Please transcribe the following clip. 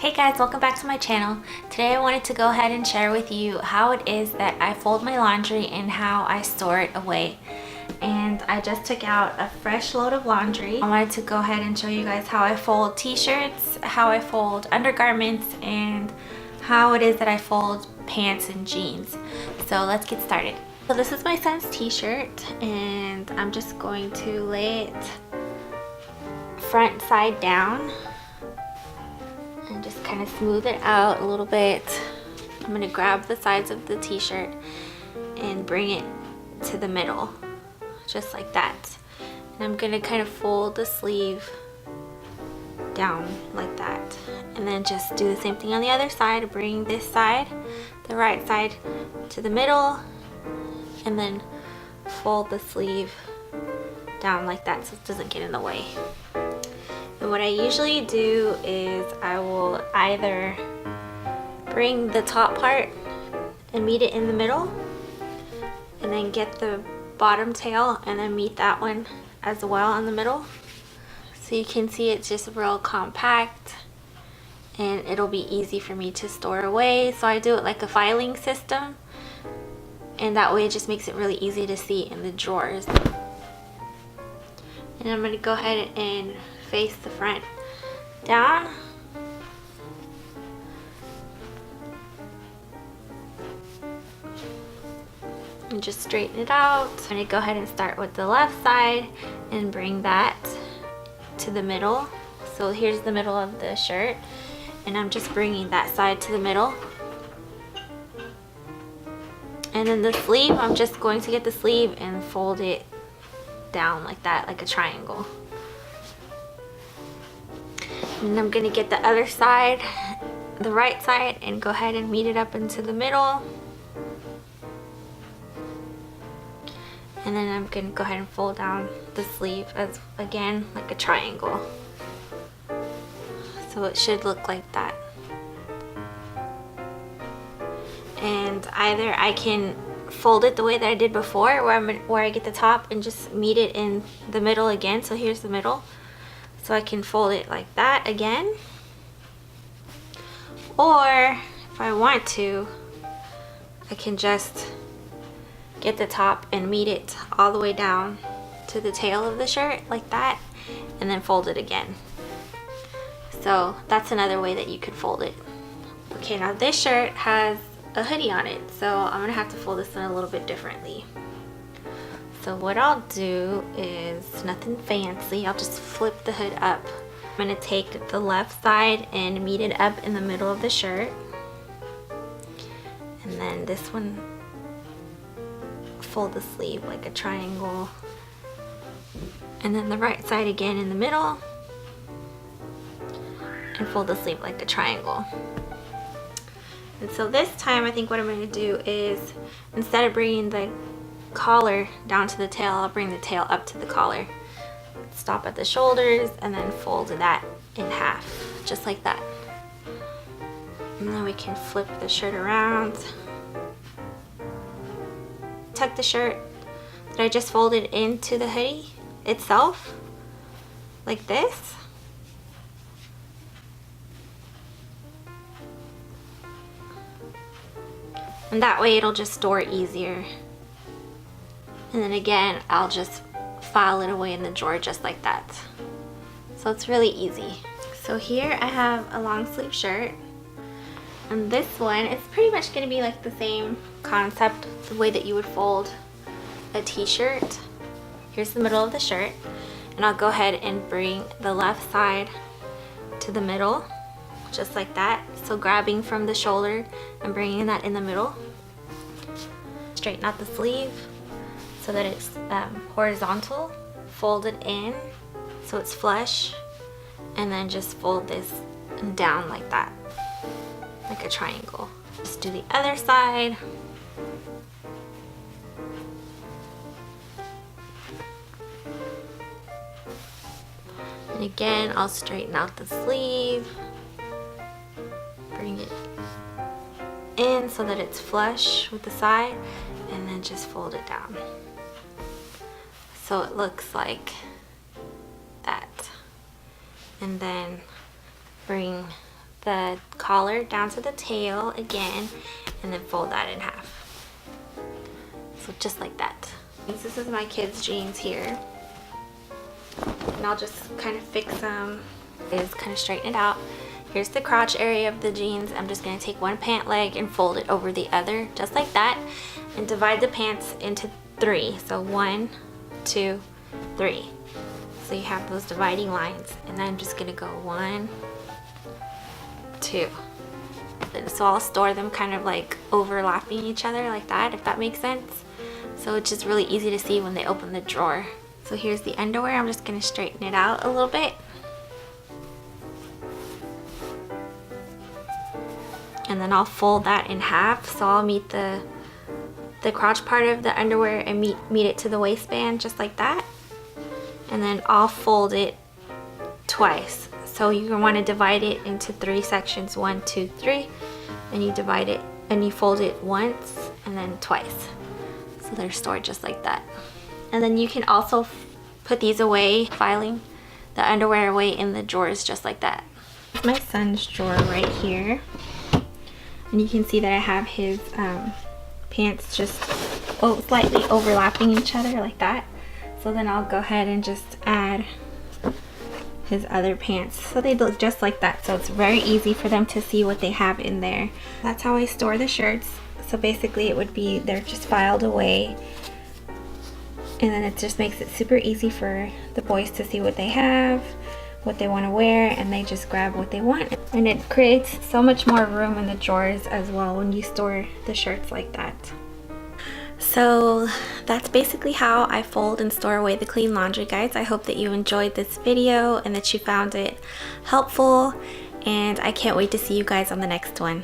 Hey guys, welcome back to my channel. Today I wanted to go ahead and share with you how it is that I fold my laundry and how I store it away. And I just took out a fresh load of laundry. I wanted to go ahead and show you guys how I fold t-shirts, how I fold undergarments, and how it is that I fold pants and jeans. So let's get started. So this is my son's t-shirt and I'm just going to lay it front side down and just kind of smooth it out a little bit. I'm going to grab the sides of the t-shirt and bring it to the middle, just like that. And I'm going to kind of fold the sleeve down like that. And then just do the same thing on the other side. Bring this side, the right side, to the middle, and then fold the sleeve down like that so it doesn't get in the way. And what I usually do is I will either bring the top part and meet it in the middle, and then get the bottom tail and then meet that one as well in the middle. So you can see it's just real compact and it'll be easy for me to store away. So I do it like a filing system, and that way it just makes it really easy to see in the drawers. And I'm going to go ahead and face the front down. And just straighten it out. I'm going to go ahead and start with the left side and bring that to the middle. So here's the middle of the shirt, and I'm just bringing that side to the middle. And then the sleeve, I'm just going to get the sleeve and fold it down like that, like a triangle. And I'm going to get the other side, the right side, and go ahead and meet it up into the middle. And then I'm going to go ahead and fold down the sleeve as, again, like a triangle. So it should look like that. And either I can fold it the way that I did before, where I get the top and just meet it in the middle again. So here's the middle. So I can fold it like that again. Or if I want to, I can just get the top and meet it all the way down to the tail of the shirt like that, and then fold it again. So that's another way that you could fold it. Okay, now this shirt has a hoodie on it, so I'm gonna have to fold this one a little bit differently. So what I'll do is nothing fancy. I'll just flip the hood up. I'm gonna take the left side and meet it up in the middle of the shirt, and then this one, fold the sleeve like a triangle, and then the right side again in the middle, and fold the sleeve like a triangle. And so this time I think what I'm going to do is, instead of bringing the collar down to the tail, I'll bring the tail up to the collar. Stop at the shoulders and then fold that in half, just like that. And then we can flip the shirt around. Tuck the shirt that I just folded into the hoodie itself, like this. And that way it'll just store easier. And then again, I'll just file it away in the drawer just like that. So it's really easy. So here I have a long sleeve shirt. And this one, it's pretty much going to be like the same concept, the way that you would fold a t-shirt. Here's the middle of the shirt. And I'll go ahead and bring the left side to the middle, just like that. So grabbing from the shoulder and bringing that in the middle. Straighten out the sleeve so that it's horizontal. Fold it in so it's flush, and then just fold this down like that, like a triangle. Just do the other side. And again, I'll straighten out the sleeve. Bring it in so that it's flush with the side, and then just fold it down so it looks like that. And then bring the collar down to the tail again, and then fold that in half. So just like that. This is my kids' jeans here. And I'll just kind of fix them, is kind of straighten it out. Here's the crotch area of the jeans. I'm just going to take one pant leg and fold it over the other, just like that, and divide the pants into 3. So 1, 2, 3. So you have those dividing lines, and then I'm just going to go 1, 2. And so I'll store them kind of like overlapping each other like that, if that makes sense. So it's just really easy to see when they open the drawer. So here's the underwear. I'm just going to straighten it out a little bit. And then I'll fold that in half. So I'll meet the crotch part of the underwear and meet it to the waistband, just like that. And then I'll fold it twice. So you want to divide it into 3 sections, 1, 2, 3. And you divide it and you fold it once and then twice. So they're stored just like that. And then you can also put these away, filing the underwear away in the drawers just like that. My son's drawer right here. And you can see that I have his pants just slightly overlapping each other like that. So then I'll go ahead and just add his other pants. So they look just like that. So it's very easy for them to see what they have in there. That's how I store the shirts. So basically it would be, they're just filed away. And then it just makes it super easy for the boys to see what they have, what they want to wear, and they just grab what they want. And it creates so much more room in the drawers as well when you store the shirts like that. So that's basically how I fold and store away the clean laundry, guys. I hope that you enjoyed this video and that you found it helpful, and I can't wait to see you guys on the next one.